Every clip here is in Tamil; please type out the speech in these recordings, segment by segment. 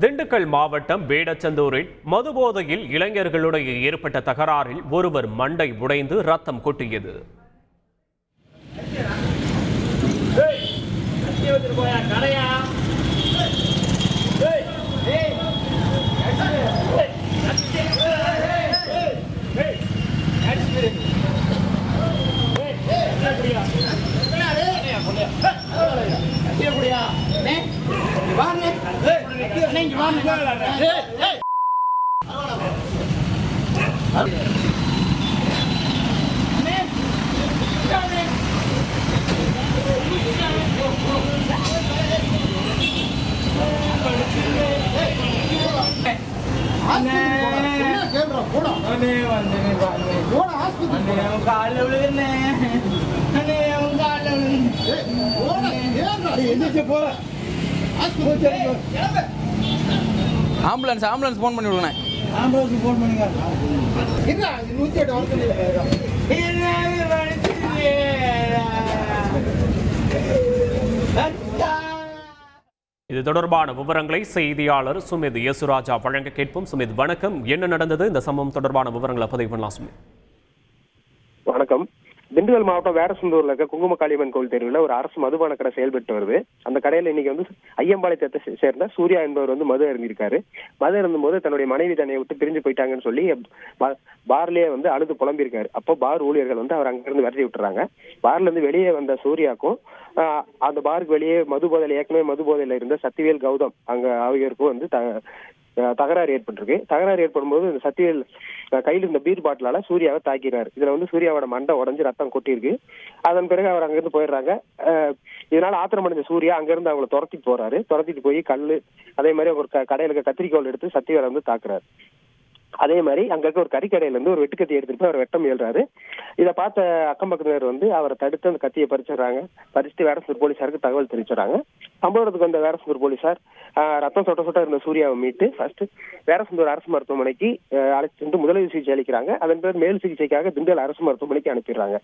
திண்டுக்கல் மாவட்டம் வேடச்சந்தூரில் மதுபோதையில் இளைஞர்களுடைய ஏற்பட்ட தகராறில் ஒருவர் மண்டை உடைந்து ரத்தம் கொட்டியது. ஆம்புலன்ஸ் போன் பண்ணி விடுங்க. ஆம்புலன்ஸ் போன் பண்ணுங்க. இது தொடர்பான விவரங்களை செய்தியாளர் சுமித் யசுராஜா வழங்க கேட்போம். சுமித், வணக்கம். என்ன நடந்தது? இந்த சம்பவம் தொடர்பான விவரங்களை பதிவு பண்ணலாம். சுமித், வணக்கம். திண்டுக்கல் மாவட்டம் வேடசந்தூர்ல இருக்க குங்கும காளியம்மன் கோவில் தெருவில் ஒரு அரசு மதுபான கடை செயல்பட்டு வருது. அந்த கடையில இன்னைக்கு ஐயம்பாளையத்தை சேர்ந்த சூர்யா என்பவர் மது அருந்திருக்காரு. மது அருந்தும் போது தன்னுடைய மனைவி தன்னை விட்டு பிரிஞ்சு போயிட்டாங்கன்னு சொல்லி பார்லயே அழுது புலம்பிருக்காரு. அப்போ பார் ஊழியர்கள் அவர் அங்கிருந்து விரட்டி விட்டுறாங்க. பார்ல இருந்து வெளியே வந்த சூர்யாக்கும் அந்த பாருக்கு வெளியே ஏற்கனவே மது போதையில இருந்த சத்திவேல் கௌதம் அவருக்கும் தகராறு ஏற்பட்டிருக்கு. தகராறு ஏற்படும் போது சத்திவேல் கையில் இருந்த பீர் பாட்டிலால சூர்யாவை தாக்கிறாரு. இதுல சூர்யாவோட மண்டை உடஞ்சு ரத்தம் கொட்டிருக்கு. அதன் பிறகு அவர் அங்கிருந்து போயிடுறாங்க. இதனால ஆத்திரமடைஞ்ச சூர்யா அங்கிருந்து அவங்களை துரத்திட்டு போய் கல்லு அதே மாதிரி ஒரு கடையில இருக்க கத்திரிக்கோள் எடுத்து சத்திவேலை தாக்குறாரு. அதே மாதிரி அங்க இருக்க ஒரு கறிக்கடையில இருந்து ஒரு வெட்டுக்கத்தி எடுத்துட்டு அவர் வெட்டம் எழுறாரு. இதை பார்த்த அக்கம் பக்கத்தினர் அவரை தடுத்து அந்த கத்தியை பறிச்சுட்டு வேடசந்தூர் போலீசாருக்கு தகவல் தெரிவிச்சுறாங்க. சம்பவத்துக்கு வந்த வேடசந்தூர் போலீசார் ரத்தம் சொட்ட இருந்த சூர்யாவை மீட்டு ஃபர்ஸ்ட் வேடசந்தூர் அரசு மருத்துவமனைக்கு அழைச்சிட்டு முதலுதவி சிகிச்சை அளிக்கிறாங்க. அதன் பிறகு மேல் சிகிச்சைக்காக திண்டுக்கல் அரசு மருத்துவமனைக்கு அனுப்பிடுறாங்க.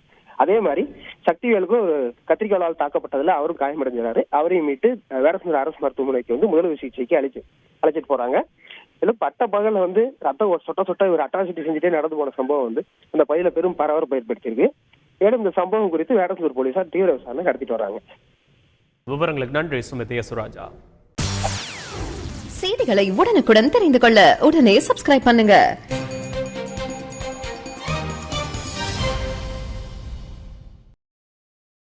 அதே மாதிரி சக்திவேலுக்கும் கத்திரிக்கோளால் தாக்கப்பட்டதுல அவரும் காயமடைஞ்சாரு. அவரையும் மீட்டு வேடசந்தூர் அரசு மருத்துவமனைக்கு முதலுதவி சிகிச்சைக்கு அழைச்சிட்டு போறாங்க. இதுல பட்ட பகல ரத்தம் சொட்ட ஒரு அட்ராசிட்டி செஞ்சுட்டே நடந்து போன சம்பவம் அந்த பகுதியில பெரும் பரபரப்பு ஏற்படுத்தியிருக்கு. மேலும் இந்த சம்பவம் குறித்து வேடசந்தூர் போலீசார் தீவிர விசாரணை நடத்திட்டு வராங்க. விவரங்களுக்கு நன்றி சுமித் யசுராஜா. செய்திகளை உடனுக்குடன் தெரிந்து கொள்ள உடனே சப்ஸ்கிரைப் பண்ணுங்க.